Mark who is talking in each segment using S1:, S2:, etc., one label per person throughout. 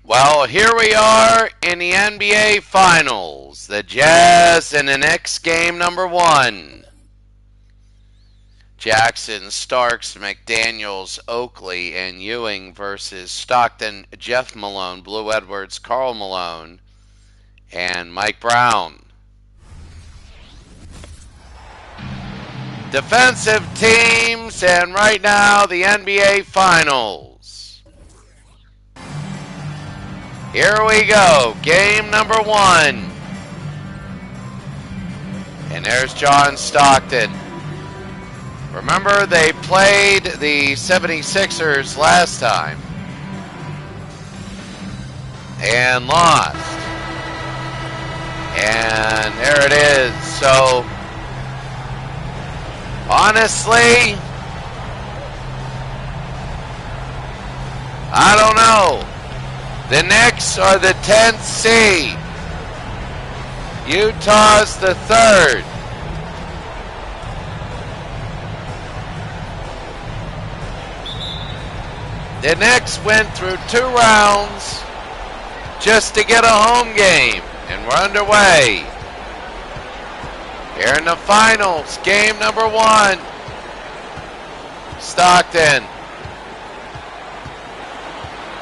S1: Well, here we are in the NBA Finals. The Jazz in the Knicks game number 1. Jackson, Starks, McDaniels, Oakley, and Ewing versus Stockton, Jeff Malone, Blue Edwards, Karl Malone, and Mike Brown. Defensive teams, and right now the NBA Finals. Here we go, game number 1. And there's John Stockton. Remember, they played the 76ers last time and lost. And there it is. So, honestly, I don't know. The Knicks are the 10th seed. Utah's the 3rd. The Knicks went through 2 rounds just to get a home game, and we're underway. Here in the finals, game number 1. Stockton.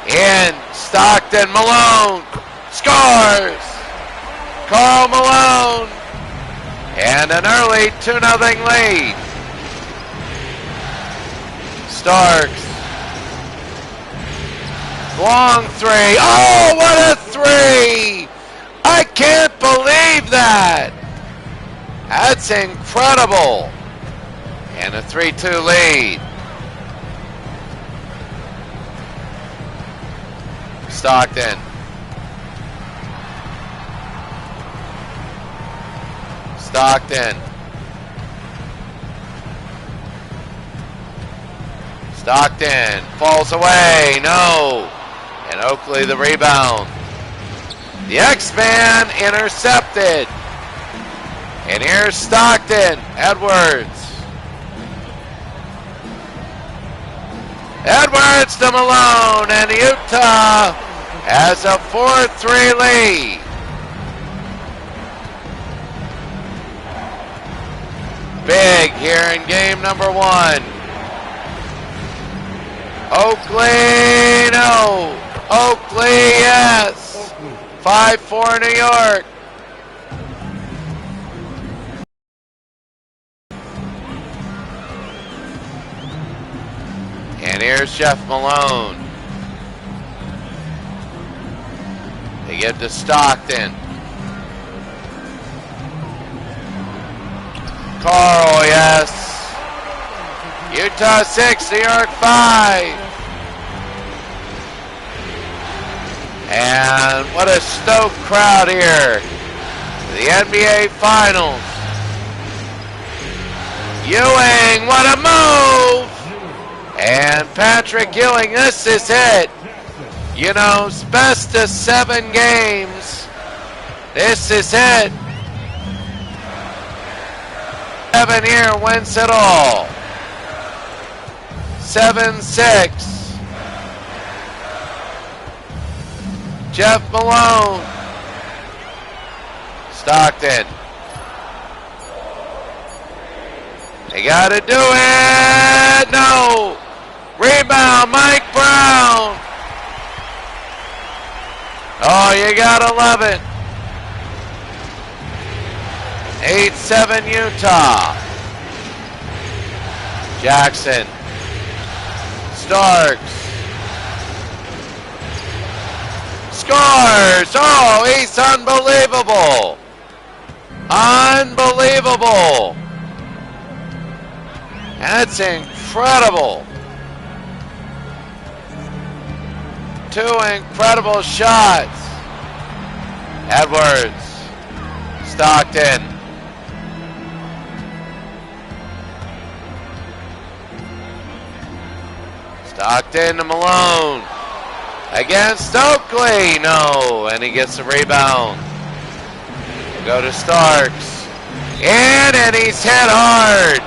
S1: In, Stockton, Malone, scores! Karl Malone, and an early 2-0 lead. Starks. Long 3. Oh, what a 3! I can't believe that! That's incredible. And a 3-2 lead. Stockton. Stockton. Stockton falls away. No. And Oakley the rebound. The X-Man intercepted. And here's Stockton. Edwards. Edwards to Malone. And Utah has a 4-3 lead. Big here in game number 1. Oakley, no. Oakley, yes. 5-4 New York. And here's Jeff Malone. They give to Stockton. Karl, yes. Utah 6, New York 5. And what a stoked crowd here. The NBA Finals. Ewing, what a move! And Patrick Ewing, this is it. You know, it's best of 7 games. This is it. 7 here wins it all. 7-6. Jeff Malone. Stockton. They got to do it. No. Rebound, Mike Brown. Oh, you got to love it. 8-7 Utah. Jackson. Starks. Scores! Oh, he's unbelievable! Unbelievable! That's incredible! 2 incredible shots. Edwards. Stockton. Stockton to Malone. Against Oakley, no, and he gets the rebound. Go to Starks, and he's hit hard.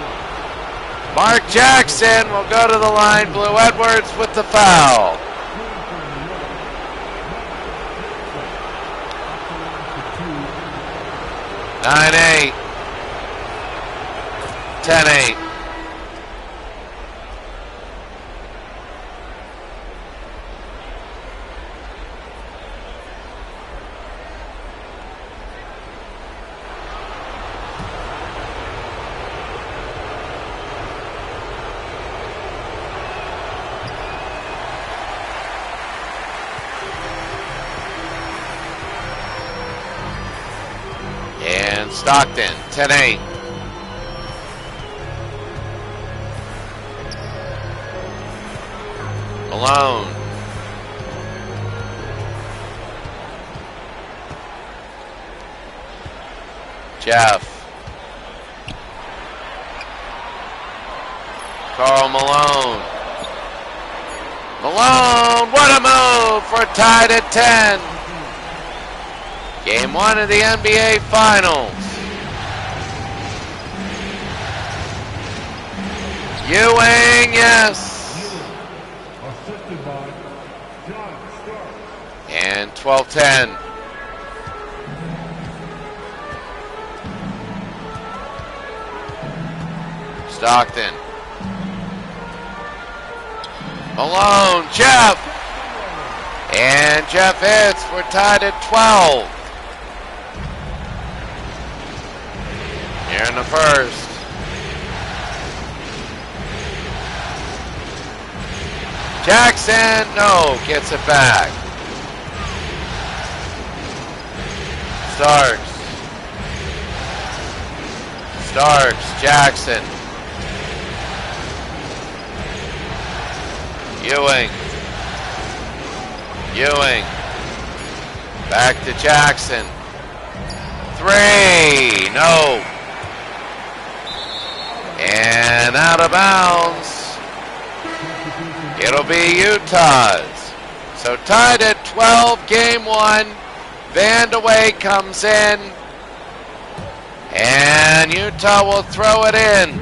S1: Mark Jackson will go to the line. Blue Edwards with the foul. 9-8. 10-8. Stockton, 10-8. Malone. Jeff. Karl Malone. Malone, what a move for a tied at 10. Game 1 of the NBA Finals. Ewing, yes. And 12-10. Stockton. Malone, Jeff. And Jeff hits. We're tied at 12. Here in the first. Jackson, no, gets it back. Starks, Jackson. Ewing. Back to Jackson. 3, no. And out of bounds. It'll be Utah's. So tied at 12, game 1. Vandeweghe comes in. And Utah will throw it in.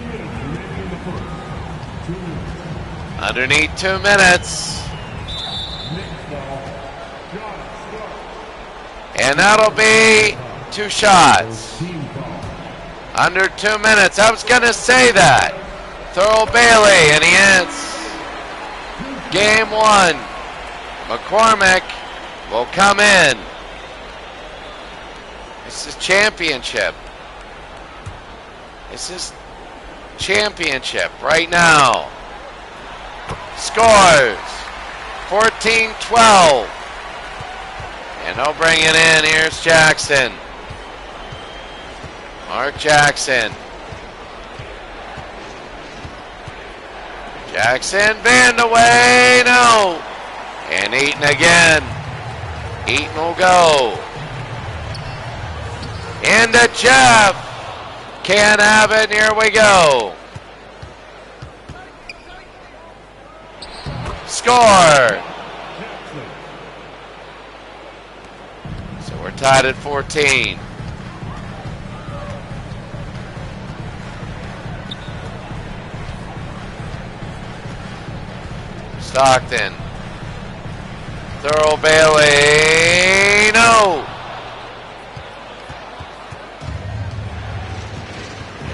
S1: Underneath 2 minutes. And that'll be 2 shots. Under 2 minutes. I was going to say that. Thurl Bailey, and he hits. Game 1. McCormick will come in. This is championship. This is championship right now. Scores. 14-12. And they'll bring it in. Here's Jackson. Mark Jackson. Jackson, Vandeweghe, no. And Eaton again. Eaton will go. Into Jeff. Can't have it, and here we go. Score. So we're tied at 14. Stockton. Thurl Bailey. No.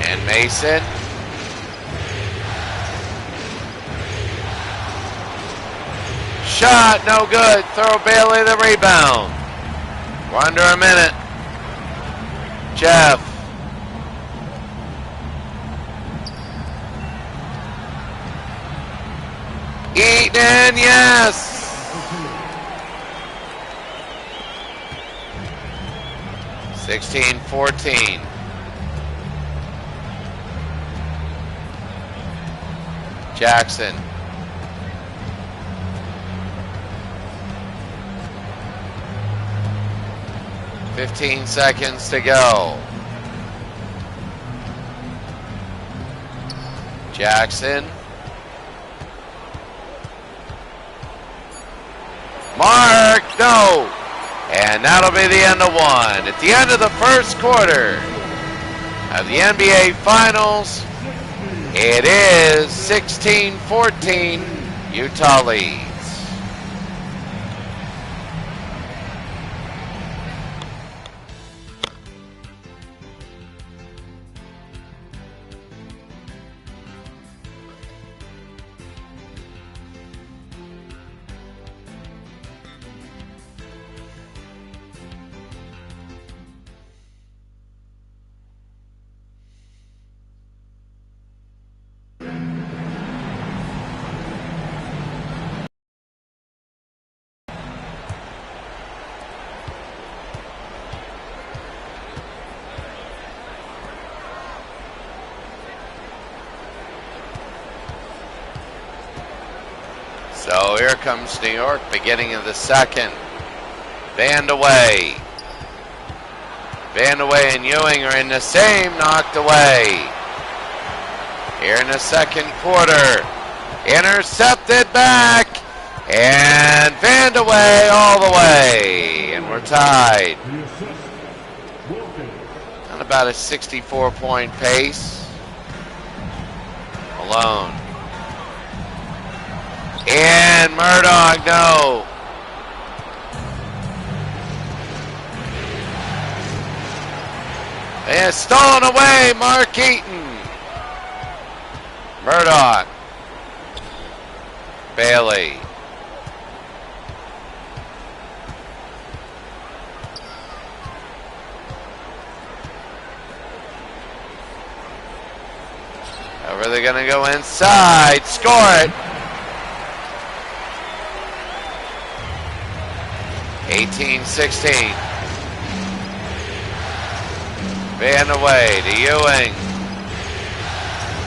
S1: And Mason. Shot, no good. Thurl Bailey the rebound. We're under a minute. Jeff. Eaton, yes. Sixteen, 14. Jackson. $15 seconds to go. Jackson. Mark, no. And that'll be the end of one. At the end of the first quarter of the NBA Finals, it is 16-14, Utah leads. So here comes New York, beginning of the second. Vandeweghe. Vandeweghe and Ewing are in the same, knocked away. Here in the second quarter. Intercepted back. And Vandeweghe all the way. And we're tied. On about a 64-point pace. Malone. And Murdoch, no. And stolen away, Mark Eaton. Murdoch. Bailey. However, they're going to go inside. Score it. 18-16. Vandeweghe to Ewing.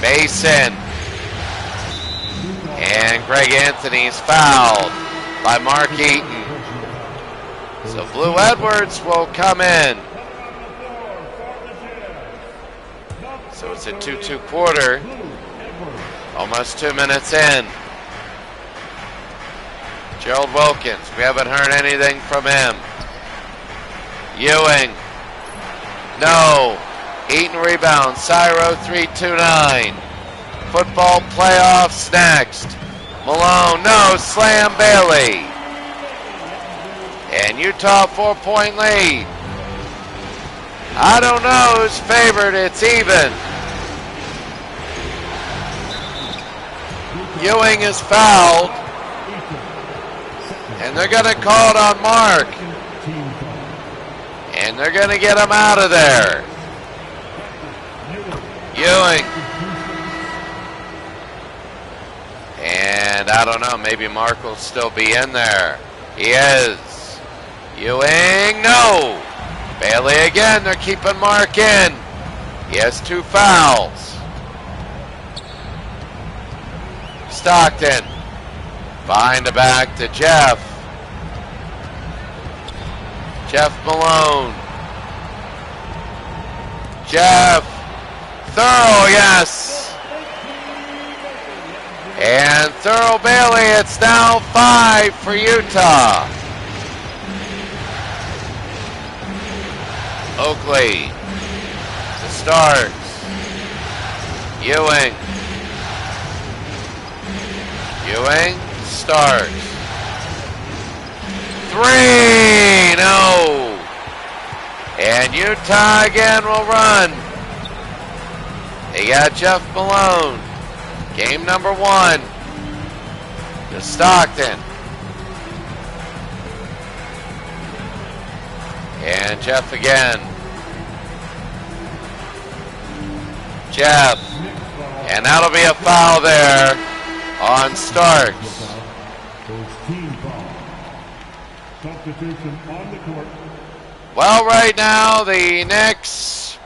S1: Mason. And Greg Anthony's fouled by Mark Eaton. So Blue Edwards will come in. So it's a 2-2 quarter. Almost 2 minutes in. Gerald Wilkins, we haven't heard anything from him. Ewing. No. Eaton rebounds. Cyro 3-2-9. Football playoffs next. Malone, no. Slam Bailey. And Utah 4-point lead. I don't know who's favored. It's even. Ewing is fouled. And they're going to call it on Mark. And they're going to get him out of there. Ewing. And I don't know, maybe Mark will still be in there. He is. Ewing, no. Bailey again, they're keeping Mark in. He has 2 fouls. Stockton. Behind the back to Jeff. Jeff Malone. Jeff. Thurl, yes. And Thurl Bailey, it's now 5 for Utah. Oakley. The Starks. Ewing. Ewing. Starks. 3, no. And Utah again will run. They got Jeff Malone. Game number 1. To Stockton. And Jeff again. Jeff. And that'll be a foul there on Starks.
S2: Substitution on the court.
S1: Well, right now the Knicks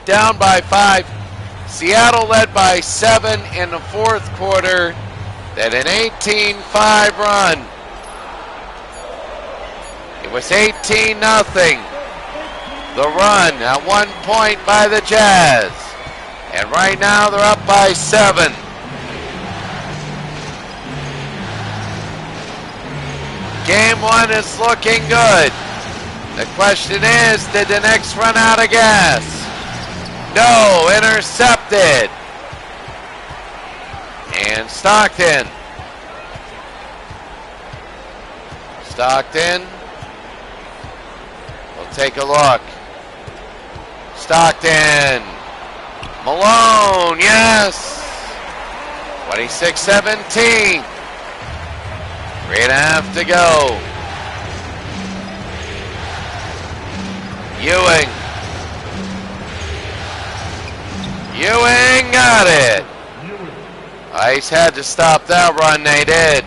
S1: down by 5. Seattle led by 7 in the fourth quarter. Then an 18-5 run. It was 18-0. The run at 1 point by the Jazz. And right now they're up by 7. Game 1 is looking good. The question is, did the Knicks run out of gas? No, intercepted. And Stockton. Stockton. We'll take a look. Stockton. Malone, yes. 26-17. 3.5 to go. Ewing. Ewing got it. Ice had to stop that run, they did.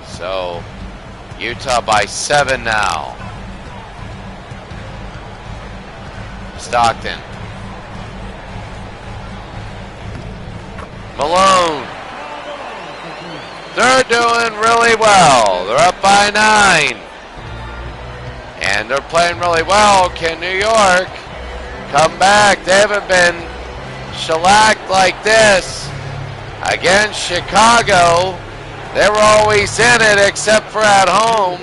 S1: So, Utah by 7 now. Stockton. Malone. They're doing really well. They're up by 9. And they're playing really well. Can New York come back? They haven't been shellacked like this against Chicago. They were always in it except for at home.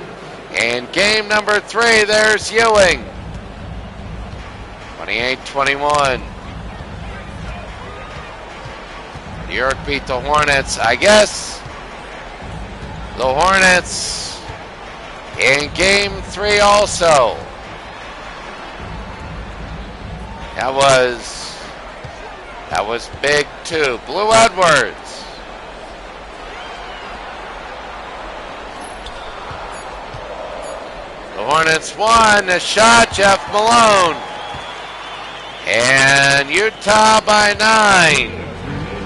S1: And game number 3, there's Ewing. 28-21. New York beat the Hornets. I guess the Hornets in game 3 also. That was big too. Blue Edwards. The Hornets won. The shot, Jeff Malone. And Utah by 9.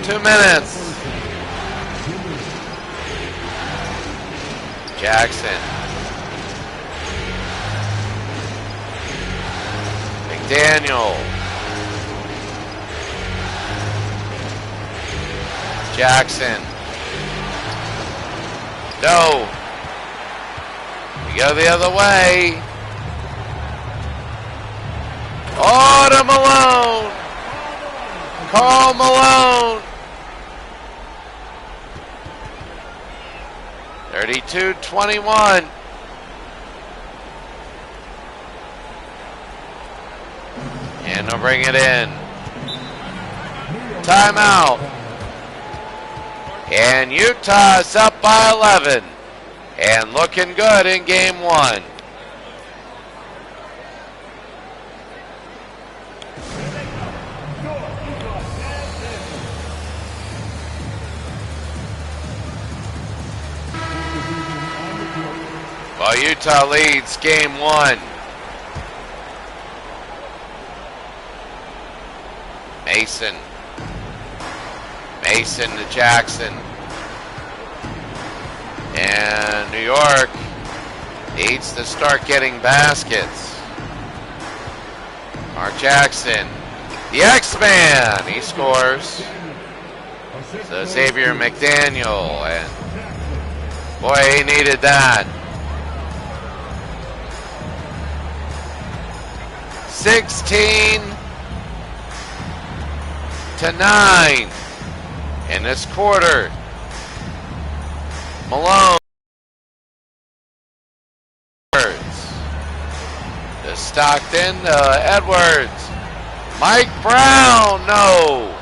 S1: 2 minutes. Jackson. McDaniel. Jackson. No. We go the other way. Oh, to Malone. Karl Malone. 32-21. And they'll bring it in. Timeout. And Utah is up by 11. And looking good in game 1. Well, Utah leads game 1. Mason to Jackson. And New York needs to start getting baskets. Mark Jackson, the X-Man, he scores. So Xavier McDaniel, and boy, he needed that. 16-9 in this quarter. Malone. To Stockton, Edwards. Mike Brown, no.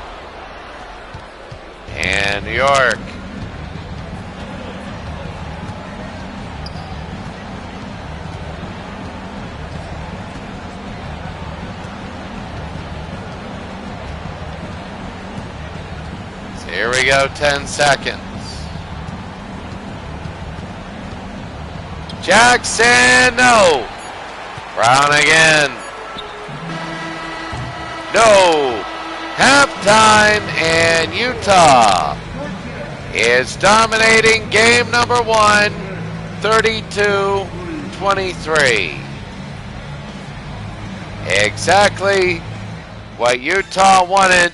S1: And New York. So here we go, 10 seconds. Jackson, no. Brown again. No. Halftime, and Utah is dominating game number 1, 32-23. Exactly what Utah wanted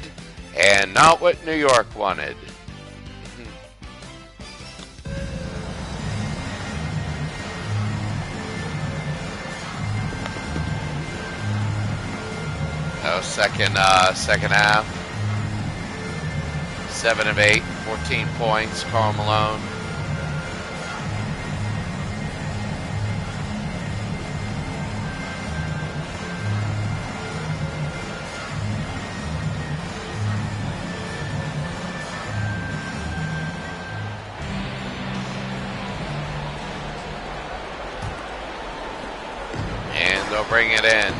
S1: and not what New York wanted. No, second half. 7 of 8, 14 points, Karl Malone. And they'll bring it in.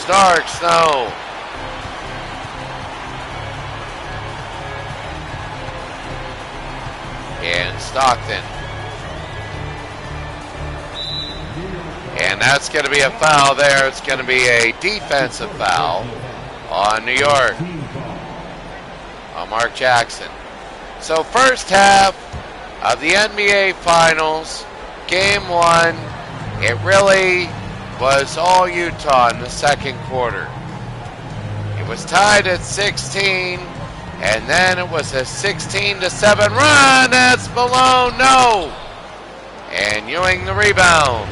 S1: Starks, no. And Stockton. And that's going to be a foul there. It's going to be a defensive foul on New York. On Mark Jackson. So first half of the NBA Finals. Game 1, It really was all Utah in the second quarter. It was tied at 16, and then it was a 16-7 run. That's Malone, no! And Ewing the rebound.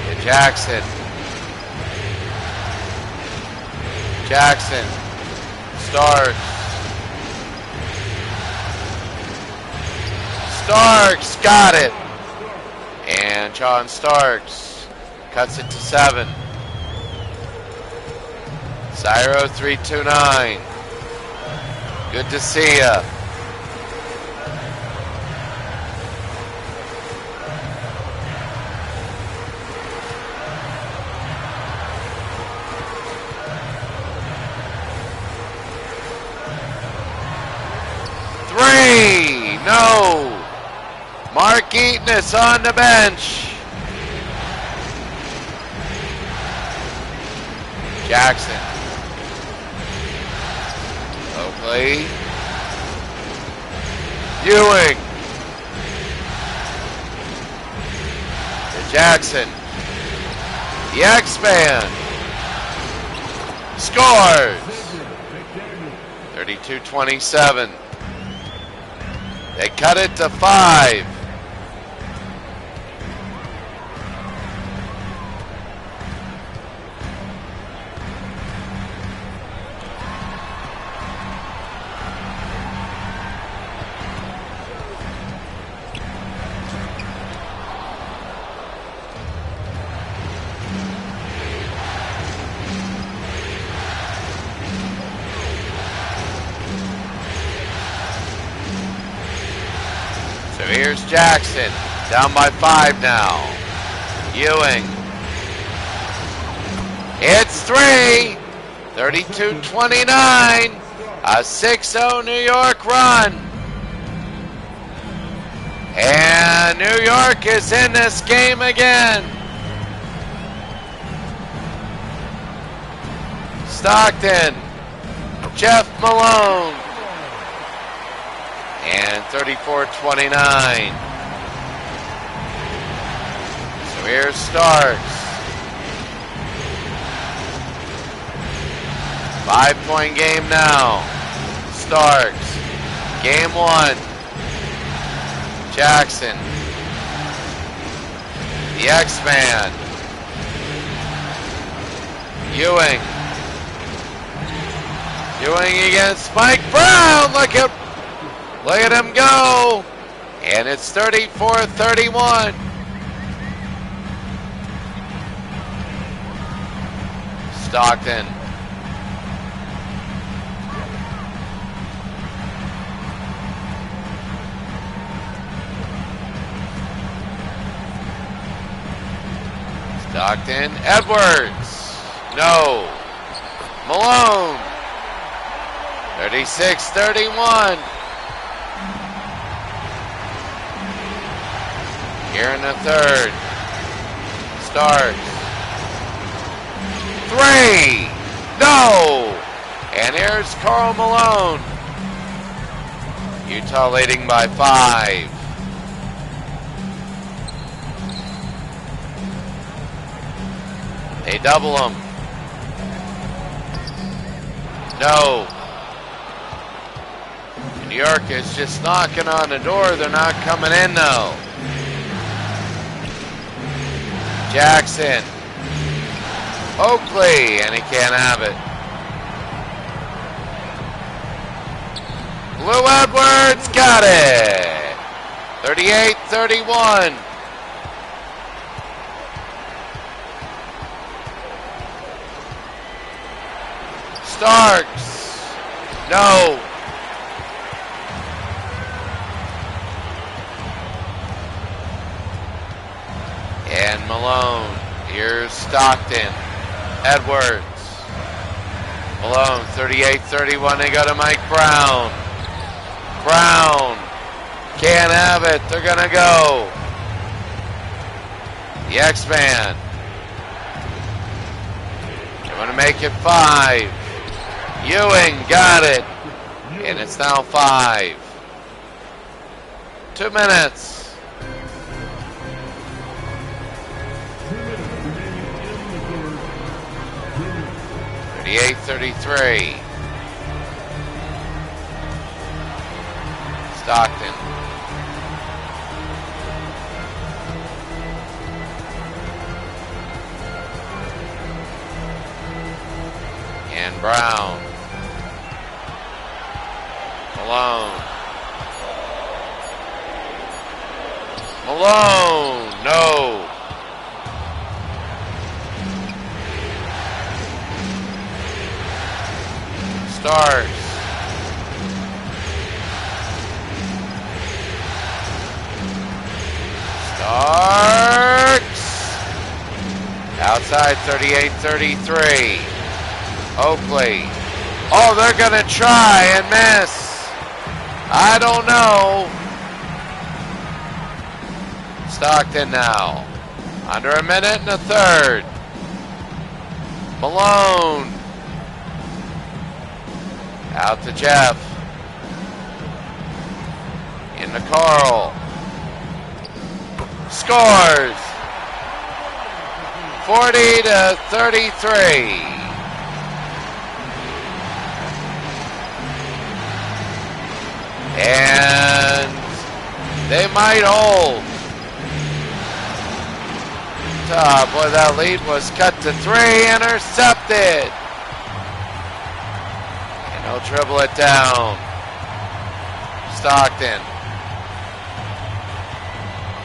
S1: To Jackson. Jackson. Starks. Starks got it. And John Starks cuts it to 7. Cyro 329. Good to see ya. Three, no. Mark Eaton is on the bench. Jackson. Oakley. Ewing. To Jackson. The X-Man. Scores. 32-27. They cut it to 5. Here's Jackson, down by 5 now. Ewing. It's 3. 32-29. A 6-0 New York run. And New York is in this game again. Stockton. Jeff Malone. And 34-29. So here's Starks. 5-point game now. Starks. Game 1. Jackson. The X-Man. Ewing. Ewing against Mike Brown. Look at him go. And it's 34-31. Stockton. Stockton. Edwards. No. Malone. 36-31. Here in the third. Starks. 3. No. And here's Karl Malone. Utah leading by 5. They double him. No. New York is just knocking on the door. They're not coming in though. Jackson. Oakley, and he can't have it. Blue Edwards got it. 38-31. Starks. No. And Malone. Here's Stockton. Edwards. Malone, 38-31. They go to Mike Brown. Brown. Can't have it. They're going to go. The X-Man. They're going to make it 5. Ewing got it. And it's now 5. 2 minutes. 38-33. Stockton. And Brown. Malone. Malone, no. Stars. Starks. Outside 38-33. Oakley. Oh, they're going to try and miss. I don't know. Stockton now. Under a minute and a third. Malone. Out to Jeff. Into Carl. Scores. 40-33. And they might hold. Boy, that lead was cut to 3, intercepted. And he'll dribble it down. Stockton.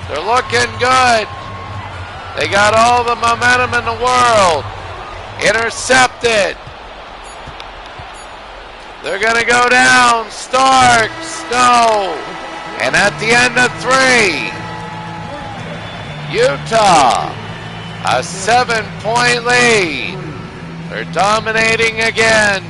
S1: They're looking good. They got all the momentum in the world. Intercepted. They're going to go down. Starks, no. And at the end of 3, Utah, a 7-point lead. They're dominating again.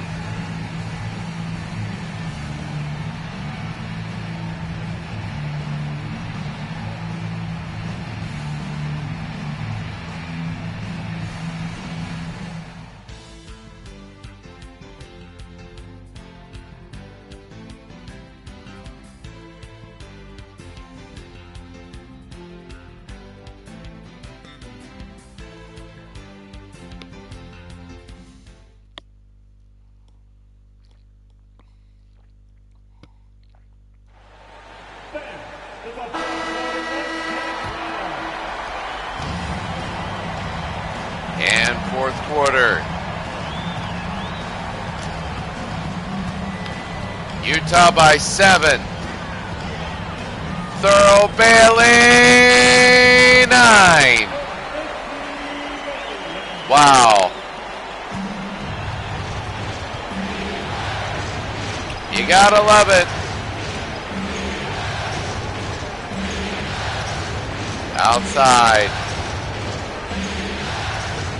S1: And fourth quarter. Utah by 7. Thurl Bailey 9. Wow. You gotta love it. Outside.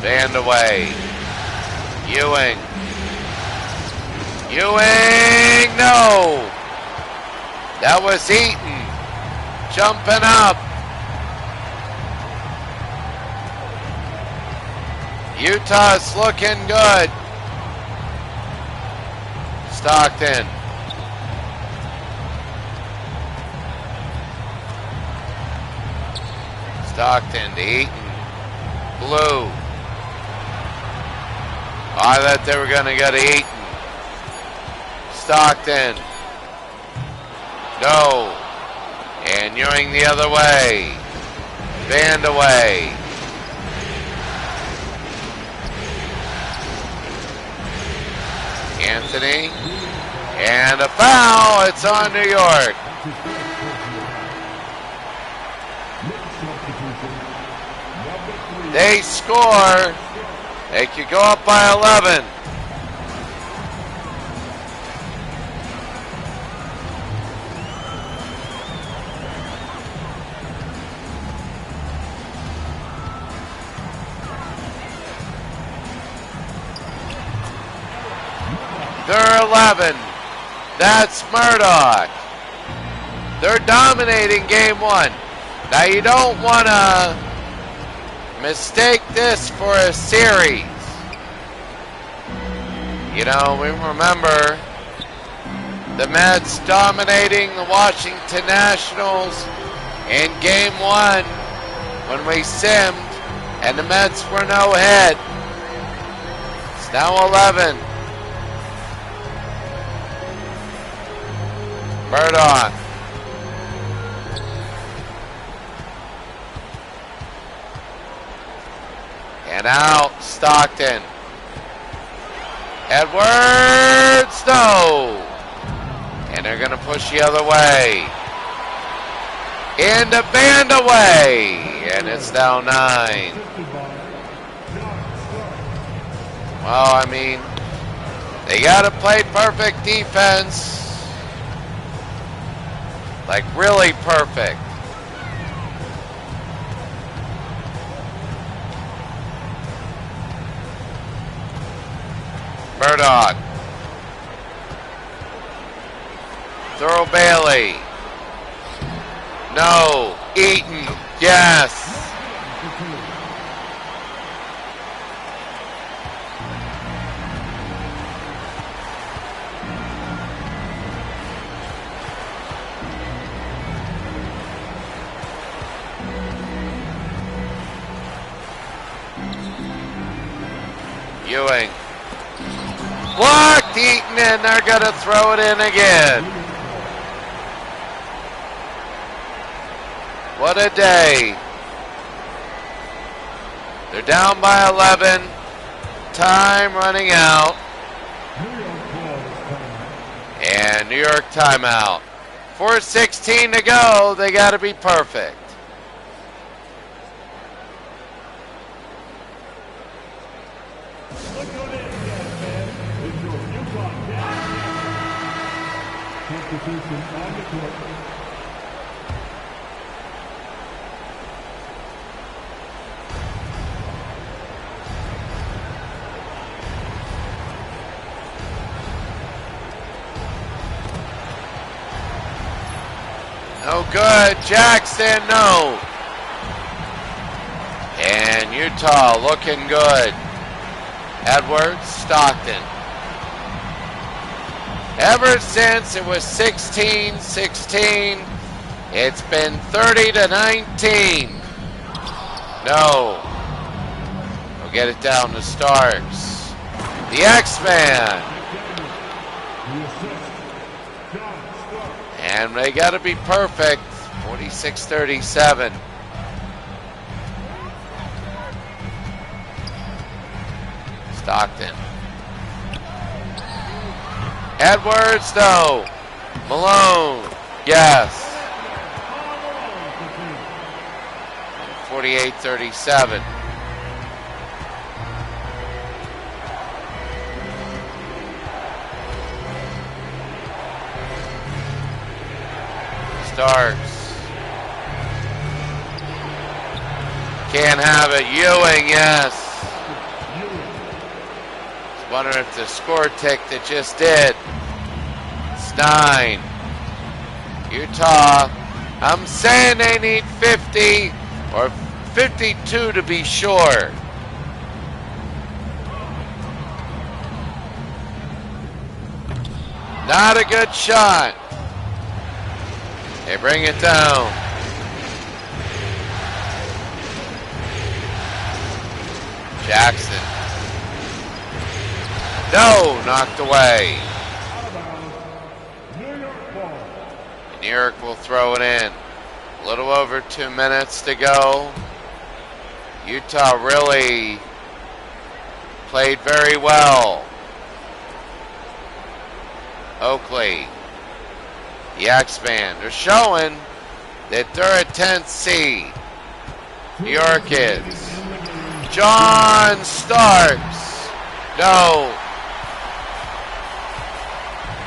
S1: Band away. Ewing. Ewing, no. That was Eaton. Jumping up. Utah's looking good. Stockton. Stockton to Eaton. Blue. I thought they were going to go to Eaton. Stockton. No. And Ewing the other way. Band away. Anthony. And a foul. It's on New York. They score. They could go up by 11. They're 11. That's Murdoch. They're dominating game 1. Now you don't want to mistake this for a series. You know, we remember the Mets dominating the Washington Nationals in game 1 when we simmed and the Mets were no hit. now 11. Murdoch. And out, Stockton. Edwards, no. And they're going to push the other way. Into Bandaway. And it's now 9. Well, I mean, they got to play perfect defense. Like, really perfect. Murdoch. Throw Bailey. No. Eaton. Yes. Ewing. Blocked, Eaton, and they're going to throw it in again. What a day. They're down by 11. Time running out. And New York timeout. 4:16 to go. They got to be perfect. No good. Jackson, no. And Utah looking good. Edwards, Stockton. Ever since it was 16-16, it's been 30-19. No. We'll get it down to Starks. The X-Man. And they got to be perfect. 46-37. Stockton. Edwards, no. Malone, yes. 48-37. Starks. Can't have it. Ewing, yes. Just wondering if the score ticked, it just did. It's 9. Utah, I'm saying they need 50 or 52 to be sure. Not a good shot. They bring it down. Jackson. No, knocked away. New York will throw it in. A little over 2 minutes to go. Utah really played very well. Oakley. The X-Man. They're showing that they're a 10th seed. New York is. John Starks. No.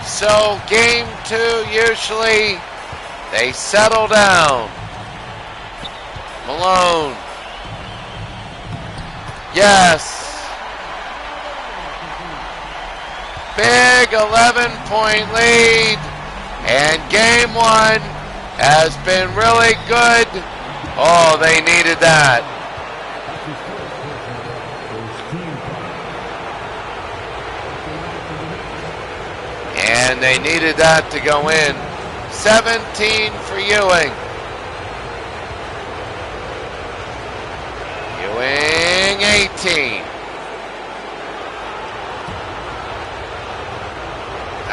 S1: So game 2, usually they settle down. Malone. Yes. Big 11-point lead. And game 1 has been really good. Oh, they needed that. And they needed that to go in. 17 for Ewing. Ewing, 18.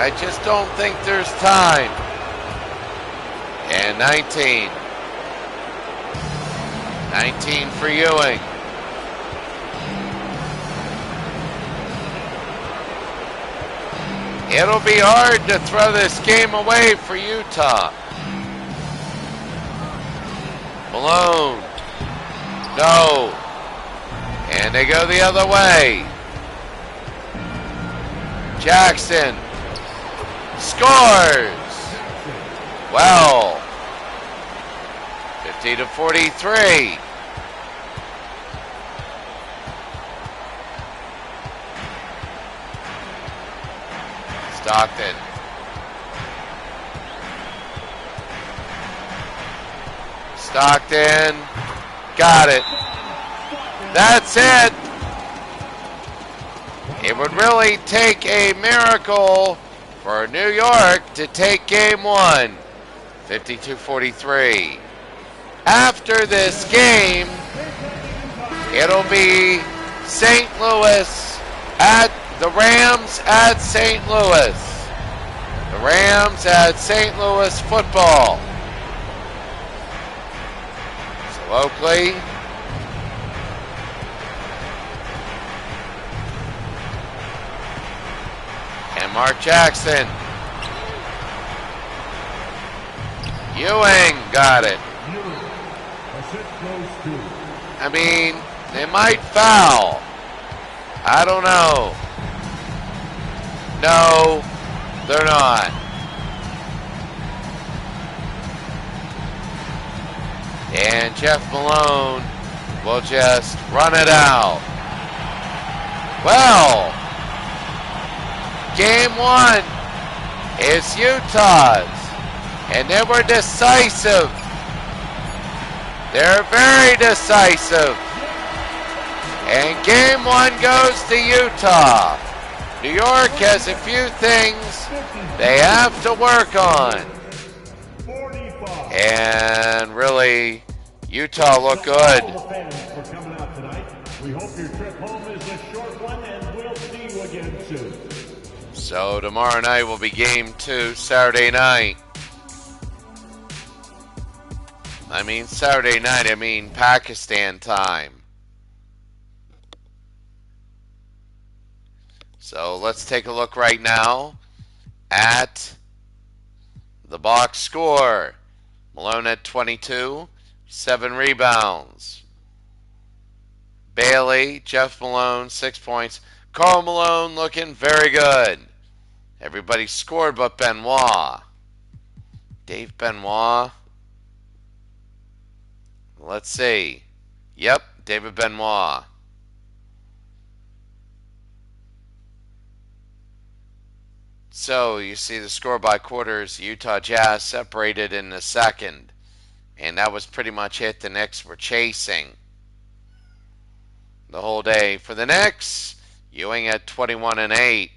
S1: I just don't think there's time. And 19. 19 for Ewing. It'll be hard to throw this game away for Utah. Malone. No. And they go the other way. Jackson scores. Well, 50-43. Stockton. Stockton. Got it. That's it. It would really take a miracle for New York to take game one. 52-43. After this game, it'll be St. Louis at the Rams at St. Louis. The Rams at St. Louis football. So Oakley. And Mark Jackson. Ewing got it. I mean, they might foul. I don't know. No, they're not. And Jeff Malone will just run it out. Well, game one is Utah's. And they were decisive. They're very decisive. And game one goes to Utah. New York has a few things they have to work on. And really, Utah looked good.
S2: We hope your trip home is a short one, and we'll see you again soon.
S1: So tomorrow night will be game two, Saturday night. I mean Saturday night, I mean Pakistan time. So let's take a look right now at the box score. Malone at 22, 7 rebounds. Bailey, Jeff Malone, 6 points. Karl Malone looking very good. Everybody scored but Benoit. Dave Benoit. Let's see. Yep, David Benoit. So you see the score by quarters. Utah Jazz separated in the second. And that was pretty much it. The Knicks were chasing the whole day. For the Knicks, Ewing at 21-8.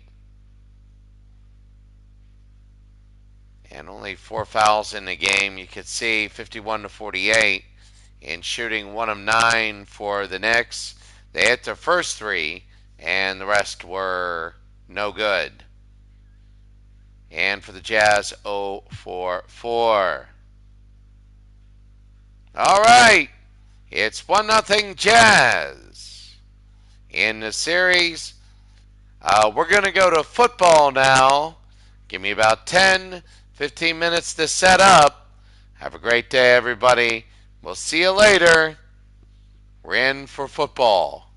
S1: And only 4 fouls in the game. You could see 51-48. And shooting 1 of 9 for the Knicks. They hit their first 3, and the rest were no good. And for the Jazz, 0 for 4. All right, it's 1-0 Jazz in the series. We're going to go to football now. Give me about 10-15 minutes to set up. Have a great day, everybody. We'll see you later. We're in for football.